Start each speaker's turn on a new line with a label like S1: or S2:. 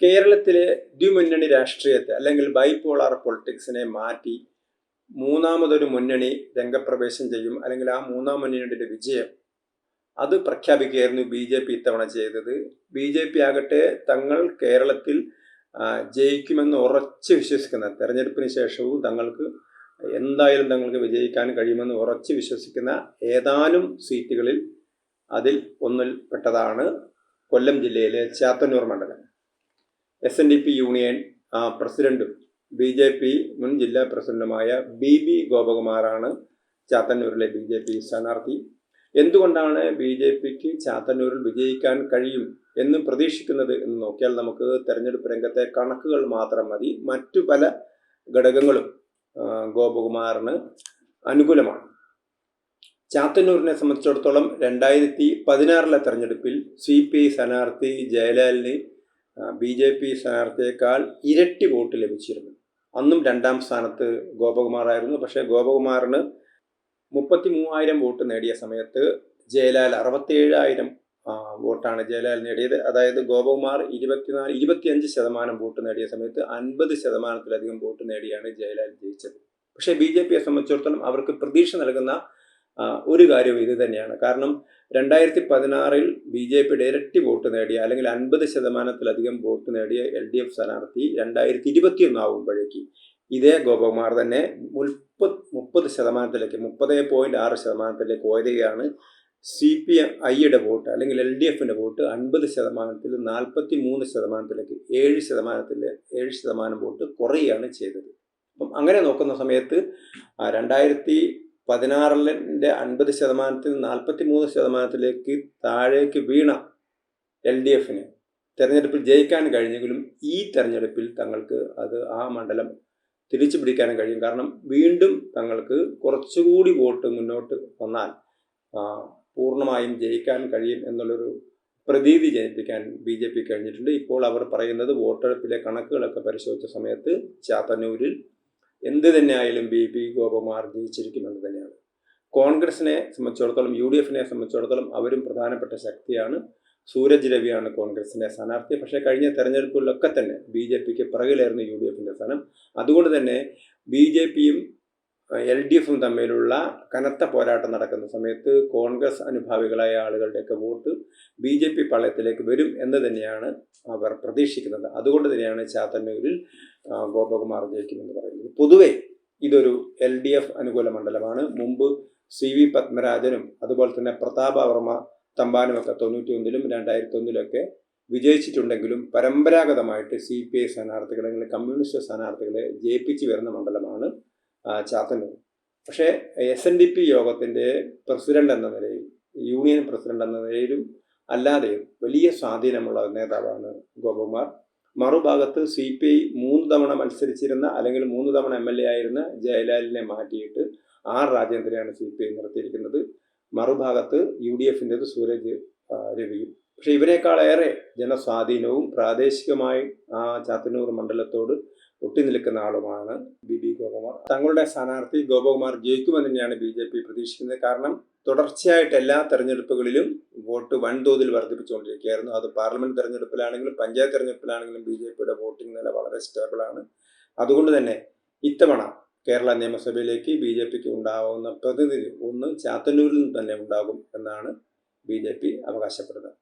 S1: കേരളത്തിലെ ദ്വിമുന്നണി രാഷ്ട്രീയത്തെ അല്ലെങ്കിൽ ബൈപോളാർ പൊളിറ്റിക്സിനെ മാറ്റി മൂന്നാമതൊരു മുന്നണി രംഗപ്രവേശം ചെയ്യും, അല്ലെങ്കിൽ ആ മൂന്നാം മുന്നണിയുടെ വിജയം അത് പ്രഖ്യാപിക്കുകയായിരുന്നു BJP ഇത്തവണ ചെയ്തത്. BJP ആകട്ടെ തങ്ങൾ കേരളത്തിൽ ജയിക്കുമെന്ന് ഉറച്ച് വിശ്വസിക്കുന്ന, തെരഞ്ഞെടുപ്പിന് ശേഷവും എന്തായാലും തങ്ങൾക്ക് വിജയിക്കാൻ കഴിയുമെന്ന് ഉറച്ച് വിശ്വസിക്കുന്ന ഏതാനും സീറ്റുകളിൽ അതിൽ ഒന്നിൽപ്പെട്ടതാണ് കൊല്ലം ജില്ലയിലെ ചാത്തന്നൂർ മണ്ഡലം. SNDP യൂണിയൻ പ്രസിഡന്റും BJP മുൻ ജില്ലാ പ്രസിഡന്റുമായ BB ഗോപകുമാറാണ് ചാത്തന്നൂരിലെ BJP സ്ഥാനാർത്ഥി. എന്തുകൊണ്ടാണ് BJPക്ക് ചാത്തന്നൂരിൽ വിജയിക്കാൻ കഴിയും എന്ന് പ്രതീക്ഷിക്കുന്നത് എന്ന് നോക്കിയാൽ നമുക്ക് തെരഞ്ഞെടുപ്പ് രംഗത്തെ കണക്കുകൾ മാത്രം മതി. മറ്റു പല ഘടകങ്ങളും ഗോപകുമാറിന് അനുകൂലമാണ്. ചാത്തന്നൂരിനെ സംബന്ധിച്ചിടത്തോളം 2016 തെരഞ്ഞെടുപ്പിൽ CPI സ്ഥാനാർത്ഥി ജയലാലിന് BJP സ്ഥാനാർത്ഥിയേക്കാൾ ഇരട്ടി വോട്ട് ലഭിച്ചിരുന്നു. അന്നും രണ്ടാം സ്ഥാനത്ത് ഗോപകുമാറായിരുന്നു. പക്ഷേ ഗോപകുമാറിന് 33,000 വോട്ട് നേടിയ സമയത്ത് ജയലാൽ 67,000 വോട്ടാണ് ജയലാൽ നേടിയത്. അതായത് ഗോപകുമാർ 25% വോട്ട് നേടിയ സമയത്ത് 50%-ലധികം വോട്ട് നേടിയാണ് ജയലാൽ ജയിച്ചത്. പക്ഷേ BJPയെ സംബന്ധിച്ചിടത്തോളം അവർക്ക് പ്രതീക്ഷ നൽകുന്ന ഒരു കാര്യം ഇത് തന്നെയാണ്. കാരണം 2016 BJPയുടെ ഇരട്ടി വോട്ട് നേടിയ, അല്ലെങ്കിൽ 50%-ലധികം വോട്ട് നേടിയ LDF സ്ഥാനാർത്ഥി 2021 ആകുമ്പോഴേക്ക് ഇതേ ഗോപകുമാർ തന്നെ 30%-ലേക്ക് 30.6%-ലേക്ക് ഉയരുകയാണ്. CPIയുടെ വോട്ട് അല്ലെങ്കിൽ LDFന്റെ വോട്ട് 50%-ൽ 43%-ലേക്ക് 7% വോട്ട് കുറയുകയാണ് ചെയ്തത്. അപ്പം അങ്ങനെ നോക്കുന്ന സമയത്ത് 2016 50%-ൽ 43%-ലേക്ക് താഴേക്ക് വീണ LDFന് തെരഞ്ഞെടുപ്പിൽ ജയിക്കാൻ കഴിഞ്ഞെങ്കിലും ഈ തെരഞ്ഞെടുപ്പിൽ തങ്ങൾക്ക് ആ മണ്ഡലം തിരിച്ചു പിടിക്കാനും കഴിയും. കാരണം വീണ്ടും തങ്ങൾക്ക് കുറച്ചുകൂടി വോട്ട് മുന്നോട്ട് വന്നാൽ പൂർണ്ണമായും ജയിക്കാൻ കഴിയും എന്നുള്ളൊരു പ്രതീതി ജനിപ്പിക്കാൻ BJP കഴിഞ്ഞിട്ടുണ്ട്. ഇപ്പോൾ അവർ പറയുന്നത് വോട്ടെടുപ്പിലെ കണക്കുകളൊക്കെ പരിശോധിച്ച സമയത്ത് ചാത്തന്നൂരിൽ എന്ത് തന്നെയായാലും BB ഗോപകുമാർ ജയിച്ചിരിക്കുമെന്ന് തന്നെയാണ്. കോൺഗ്രസിനെ സംബന്ധിച്ചിടത്തോളം, UDFനെ സംബന്ധിച്ചിടത്തോളം അവരും പ്രധാനപ്പെട്ട ശക്തിയാണ്. സൂരജ് രവിയാണ് കോൺഗ്രസിൻ്റെ സ്ഥാനാർത്ഥി. പക്ഷേ കഴിഞ്ഞ തെരഞ്ഞെടുപ്പുകളിലൊക്കെ തന്നെ BJPക്ക് പിറകിലായിരുന്നു UDFന്റെ സ്ഥാനം. അതുകൊണ്ട് തന്നെ BJPയും LDFും തമ്മിലുള്ള കനത്ത പോരാട്ടം നടക്കുന്ന സമയത്ത് കോൺഗ്രസ് അനുഭാവികളായ ആളുകളുടെയൊക്കെ വോട്ട് BJP പാളയത്തിലേക്ക് വരും എന്ന് തന്നെയാണ് അവർ പ്രതീക്ഷിക്കുന്നത്. അതുകൊണ്ട് തന്നെയാണ് ചാത്തന്നൂരിൽ ഗോപകുമാർ ജയിക്കുമെന്ന് പറയുന്നത്. പൊതുവെ ഇതൊരു LDF അനുകൂല മണ്ഡലമാണ്. മുമ്പ് CV പത്മരാജനും അതുപോലെ തന്നെ പ്രതാപവർമ്മ തമ്പാനുമൊക്കെ 91-ലും 2001-ലൊക്കെ വിജയിച്ചിട്ടുണ്ടെങ്കിലും പരമ്പരാഗതമായിട്ട് CPI സ്ഥാനാർത്ഥികളെ അല്ലെങ്കിൽ കമ്മ്യൂണിസ്റ്റ് സ്ഥാനാർത്ഥികളെ ജയിപ്പിച്ച് വരുന്ന മണ്ഡലമാണ് ചാത്തന്നൂർ. പക്ഷേ SNDP യോഗത്തിൻ്റെ പ്രസിഡന്റ് എന്ന നിലയിൽ, യൂണിയൻ പ്രസിഡന്റ് എന്ന നിലയിലും അല്ലാതെയും വലിയ സ്വാധീനമുള്ള നേതാവാണ് ഗോപകുമാർ. മറുഭാഗത്ത് CPI 3 തവണ മത്സരിച്ചിരുന്ന, അല്ലെങ്കിൽ 3 തവണ MLA ആയിരുന്ന ജയലാലിനെ മാറ്റിയിട്ട് R രാജേന്ദ്രനെയാണ് CPI നിർത്തിയിരിക്കുന്നത്. മറുഭാഗത്ത് UDFൻ്റെത് സൂരജ് രവിയും. പക്ഷെ ഇവരെക്കാളേറെ ജനസ്വാധീനവും പ്രാദേശികമായി ചാത്തന്നൂർ മണ്ഡലത്തോട് ഒട്ടി നിൽക്കുന്ന ആളുമാണ് BB ഗോപകുമാർ. തങ്ങളുടെ സ്ഥാനാർത്ഥി ഗോപകുമാർ ജയിക്കുമെന്ന് തന്നെയാണ് BJP പ്രതീക്ഷിക്കുന്നത്. കാരണം തുടർച്ചയായിട്ട് എല്ലാ തെരഞ്ഞെടുപ്പുകളിലും വോട്ട് വൻതോതിൽ വർദ്ധിപ്പിച്ചുകൊണ്ടിരിക്കുകയായിരുന്നു. അത് പാർലമെന്റ് തെരഞ്ഞെടുപ്പിലാണെങ്കിലും പഞ്ചായത്ത് തെരഞ്ഞെടുപ്പിലാണെങ്കിലും BJPയുടെ വോട്ടിംഗ് നില വളരെ സ്റ്റേബിളാണ്. അതുകൊണ്ട് തന്നെ ഇത്തവണ കേരള നിയമസഭയിലേക്ക് BJPക്ക് ഉണ്ടാവുന്ന പ്രതിനിധി ഒന്ന് ചാത്തന്നൂരിൽ നിന്ന് തന്നെ ഉണ്ടാകും എന്നാണ് BJP അവകാശപ്പെടുന്നത്.